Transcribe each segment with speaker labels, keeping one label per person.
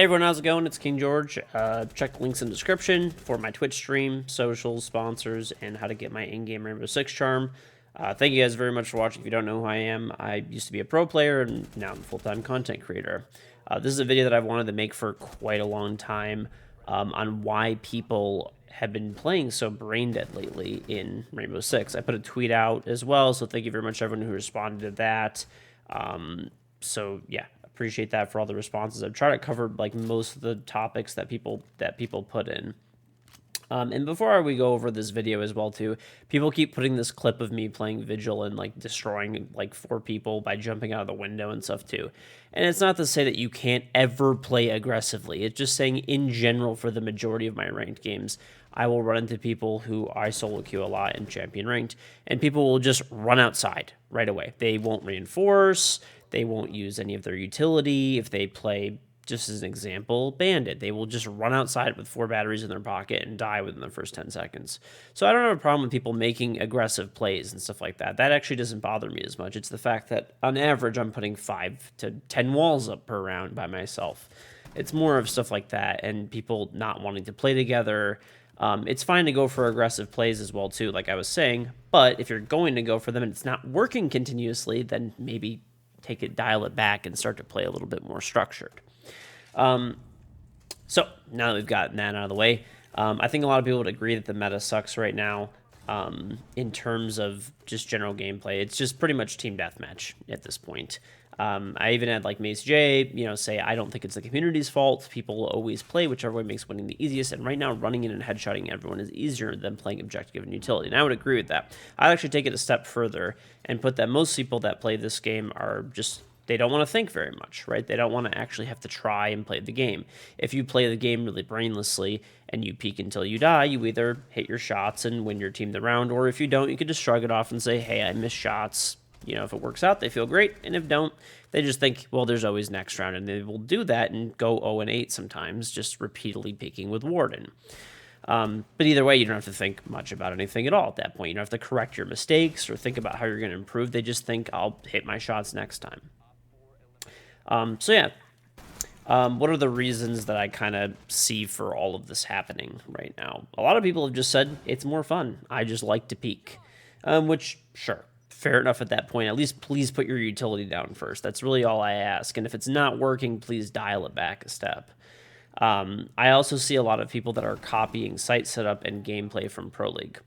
Speaker 1: Hey everyone, how's it going? It's KingGeorge. Check the links in the description for my Twitch stream, socials, sponsors, and how to get my in-game Rainbow Six charm. Thank you guys very much for watching. If you don't know who I am, I used to be a pro player and now I'm a full-time content creator. This is a video that I've wanted to make for quite a long time on why people have been playing so brain dead lately in Rainbow Six. I put a tweet out as well, so thank you very much to everyone who responded to that. So yeah, appreciate that for all the responses. I've tried to cover like most of the topics that people put in. And before we go over this video as well too, people keep putting this clip of me playing Vigil and like destroying like 4 people by jumping out of the window and stuff too. And it's not to say that you can't ever play aggressively. It's just saying in general for the majority of my ranked games, I will run into people who I solo queue a lot in champion ranked, and people will just run outside right away. They won't reinforce, they won't use any of their utility. If they play, just as an example, Bandit, they will just run outside with 4 batteries in their pocket and die within the first 10 seconds. So I don't have a problem with people making aggressive plays and stuff like that. That actually doesn't bother me as much. It's the fact that on average, I'm putting 5 to 10 walls up per round by myself. It's more of stuff like that and people not wanting to play together. It's fine to go for aggressive plays as well too, like I was saying, but if you're going to go for them and it's not working continuously, then maybe dial it back and start to play a little bit more structured. So now that we've gotten that out of the way, I think a lot of people would agree that the meta sucks right now. In terms of just general gameplay, it's just pretty much team deathmatch at this point. I even had like Mace J, say I don't think it's the community's fault. People always play whichever way makes winning the easiest, and right now running in and headshotting everyone is easier than playing objective and utility. And I would agree with that. I'd actually take it a step further and put that most people that play this game are just, they don't want to think very much, right? They don't want to actually have to try and play the game. If you play the game really brainlessly and you peek until you die, you either hit your shots and win your team the round, or if you don't, you could just shrug it off and say, hey, I missed shots. If it works out, they feel great, and if don't, they just think, well, there's always next round, and they will do that and go 0-8 sometimes, just repeatedly peeking with Warden. But either way, you don't have to think much about anything at all at that point. You don't have to correct your mistakes or think about how you're going to improve. They just think, I'll hit my shots next time. What are the reasons that I kind of see for all of this happening right now? A lot of people have just said, it's more fun. I just like to peek. Which, sure, fair enough at that point. At least please put your utility down first. That's really all I ask. And if it's not working, please dial it back a step. I also see a lot of people that are copying site setup and gameplay from Pro League.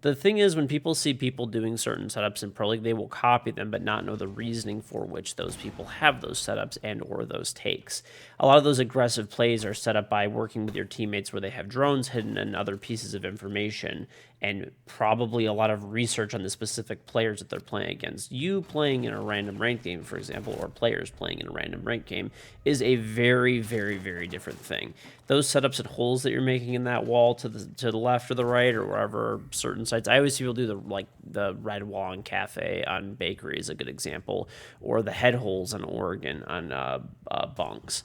Speaker 1: The thing is, when people see people doing certain setups in Pro League, they will copy them but not know the reasoning for which those people have those setups and or those takes. A lot of those aggressive plays are set up by working with your teammates where they have drones hidden and other pieces of information, and probably a lot of research on the specific players that they're playing against. You playing in a random ranked game, for example, or players playing in a random ranked game is a very, very, very different thing. Those setups and holes that you're making in that wall to the left or the right or wherever certain sites. I always see people do the red wall in Cafe on Bakery is a good example, or the head holes on Oregon on bunks.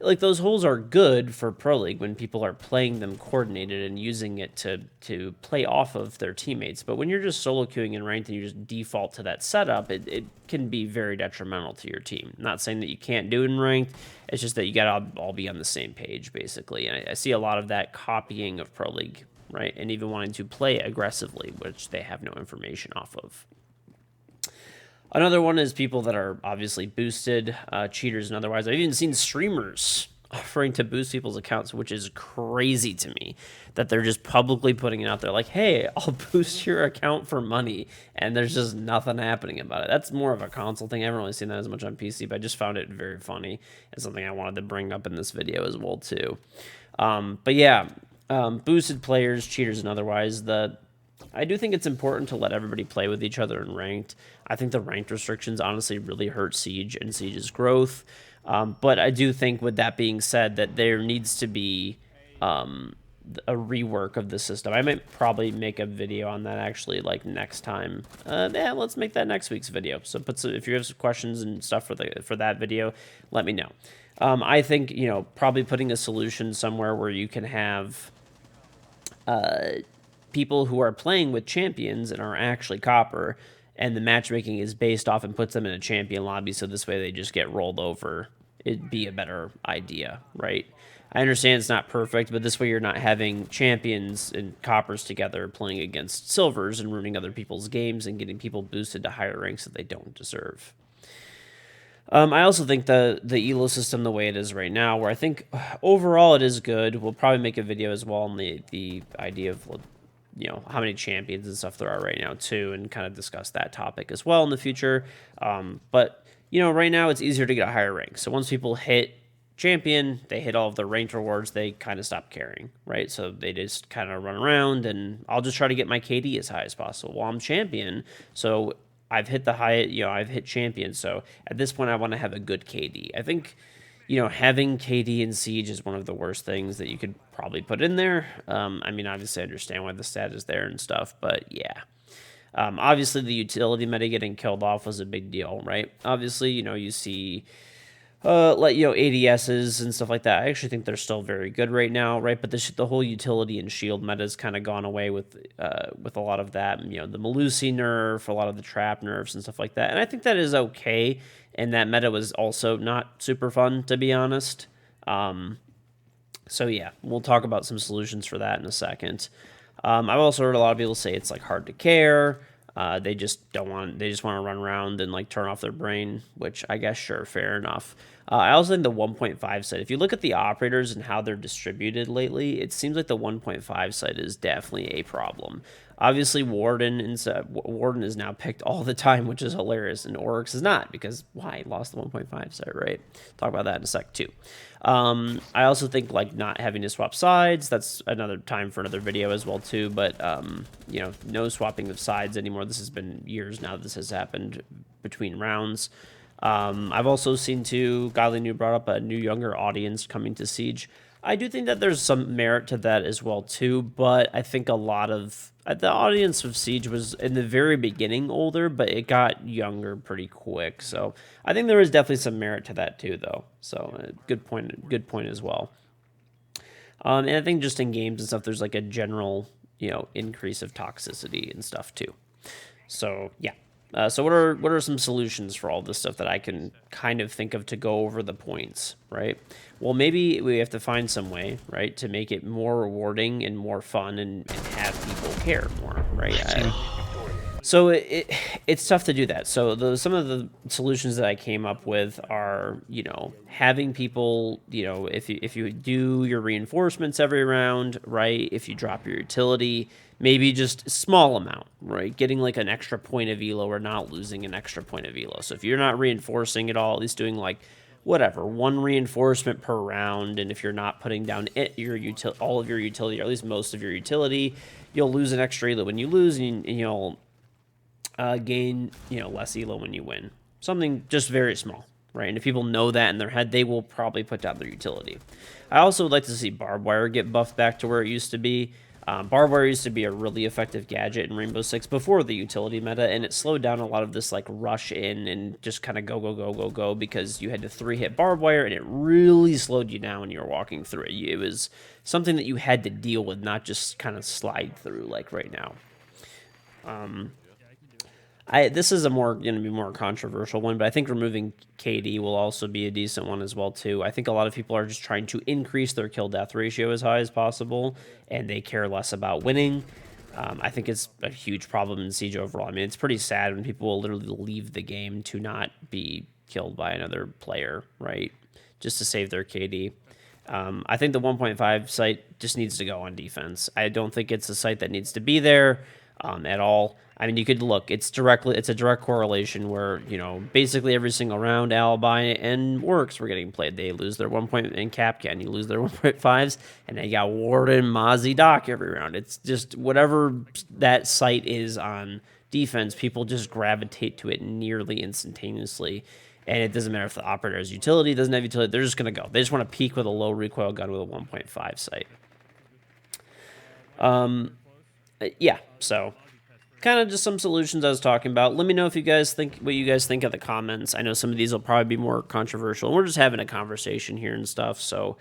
Speaker 1: Like, those holes are good for Pro League when people are playing them coordinated and using it to play off of their teammates. But when you're just solo queuing in ranked and you just default to that setup, it can be very detrimental to your team. I'm not saying that you can't do it in ranked. It's just that you got to all be on the same page, basically. And I see a lot of that copying of Pro League, right? And even wanting to play aggressively, which they have no information off of. Another one is people that are obviously boosted, cheaters and otherwise. I've even seen streamers offering to boost people's accounts, which is crazy to me, that they're just publicly putting it out there like, hey, I'll boost your account for money, and there's just nothing happening about it. That's more of a console thing. I haven't really seen that as much on PC, but I just found it very funny and something I wanted to bring up in this video as well too. But yeah, boosted players, cheaters and otherwise, I do think it's important to let everybody play with each other in ranked. I think the ranked restrictions honestly really hurt Siege and Siege's growth. But I do think, with that being said, that there needs to be a rework of the system. I might probably make a video on that actually, like, next time. Yeah, let's make that next week's video. So if you have some questions and stuff for that video, let me know. I think, probably putting a solution somewhere where you can have people who are playing with champions and are actually copper, and the matchmaking is based off and puts them in a champion lobby, so this way they just get rolled over it'd be a better idea, right? I understand it's not perfect, but this way you're not having champions and coppers together playing against silvers and ruining other people's games and getting people boosted to higher ranks that they don't deserve. I also think the elo system the way it is right now, where I think overall it is good. We'll probably make a video as well on the idea of how many champions and stuff there are right now too, and kind of discuss that topic as well in the future. But right now it's easier to get a higher rank. So once people hit champion, they hit all of their ranked rewards, they kind of stop caring, right? So they just kind of run around, and I'll just try to get my KD as high as possible. Well, I'm champion, so I've hit the high, I've hit champion. So at this point, I want to have a good KD. I think, having KD in Siege is one of the worst things that you could probably put in there. I mean, obviously, I understand why the stat is there and stuff, but yeah. Obviously, the utility meta getting killed off was a big deal, right? Obviously, you see ADSs and stuff like that. I actually think they're still very good right now, right? But the whole utility and shield meta has kind of gone away with a lot of that. The Melusi nerf, a lot of the trap nerfs and stuff like that. And I think that is okay. And that meta was also not super fun, to be honest. So yeah, we'll talk about some solutions for that in a second. I've also heard a lot of people say it's like hard to care. They just want to run around and like turn off their brain, which I guess, sure, fair enough. I also think the 1.5 site, if you look at the operators and how they're distributed lately, it seems like the 1.5 site is definitely a problem. Obviously, Warden is now picked all the time, which is hilarious, and Oryx is not, because why? Lost the 1.5 site, right? Talk about that in a sec, too. I also think like not having to swap sides, that's another time for another video as well too, but no swapping of sides anymore. This has been years now this has happened between rounds. I've also seen too, Godly New brought up a new younger audience coming to Siege. I do think that there's some merit to that as well too, but I think a lot of the audience of Siege was in the very beginning older, but it got younger pretty quick. So I think there is definitely some merit to that too, though. So good point as well. And I think just in games and stuff, there's like a general increase of toxicity and stuff too. So yeah. So what are some solutions for all this stuff that I can kind of think of to go over the points, right? Well, maybe we have to find some way, right, to make it more rewarding and more fun and have people care more, right? So it's tough to do that. So some of the solutions that I came up with are, having people, if you do your reinforcements every round, right? If you drop your utility, maybe just a small amount, right? Getting like an extra point of elo or not losing an extra point of elo. So if you're not reinforcing at all, at least doing like whatever, one reinforcement per round, and if you're not putting down all of your utility, or at least most of your utility, you'll lose an extra elo when you lose, and you'll gain less elo when you win. Something just very small, right? And if people know that in their head, they will probably put down their utility. I also would like to see barbed wire get buffed back to where it used to be. Barbed wire used to be a really effective gadget in Rainbow Six before the utility meta, and it slowed down a lot of this like rush in and just kind of go because you had to 3-hit barbed wire, and it really slowed you down when you were walking through it. It was something that you had to deal with, not just kind of slide through like right now. This is going to be more controversial one, but I think removing KD will also be a decent one as well too. I think a lot of people are just trying to increase their kill-death ratio as high as possible, and they care less about winning. I think it's a huge problem in Siege overall. I mean, it's pretty sad when people will literally leave the game to not be killed by another player, right? Just to save their KD. I think the 1.5 site just needs to go on defense. I don't think it's a site that needs to be there at all. I mean, you could look, it's a direct correlation where, basically every single round, Alibi and Works were getting played. They lose their 1 point in Capcan, you lose their 1.5s, and they got Warden, Mozzie, Doc every round. It's just whatever that site is on defense, people just gravitate to it nearly instantaneously. And it doesn't matter if the operator has utility, doesn't have utility, they're just going to go. They just want to peek with a low recoil gun with a 1.5 sight. Yeah, so kind of just some solutions I was talking about. Let me know if you guys think what you guys think of the comments. I know some of these will probably be more controversial. We're just having a conversation here and stuff, so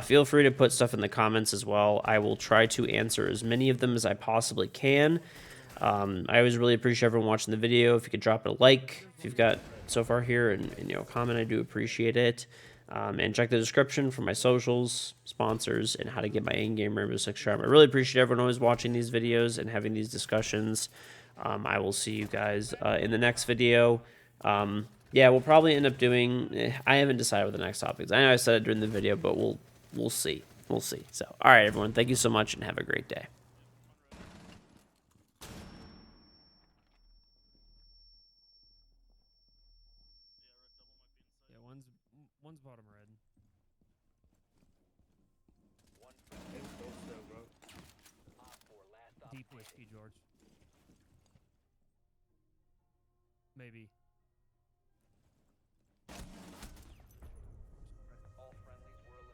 Speaker 1: feel free to put stuff in the comments as well. I will try to answer as many of them as I possibly can. I always really appreciate everyone watching the video. If you could drop a like if you've got so far here and comment, I do appreciate it. And check the description for my socials, sponsors, and how to get my in-game Rainbow Six Charm. I really appreciate everyone always watching these videos and having these discussions. I will see you guys in the next video. Yeah, we'll probably end up doing... I haven't decided what the next topic is. I know I said it during the video, but we'll see. We'll see. So, all right, everyone. Thank you so much, and have a great day.
Speaker 2: Yeah, one's bottom red. Deep whiskey, George. Maybe.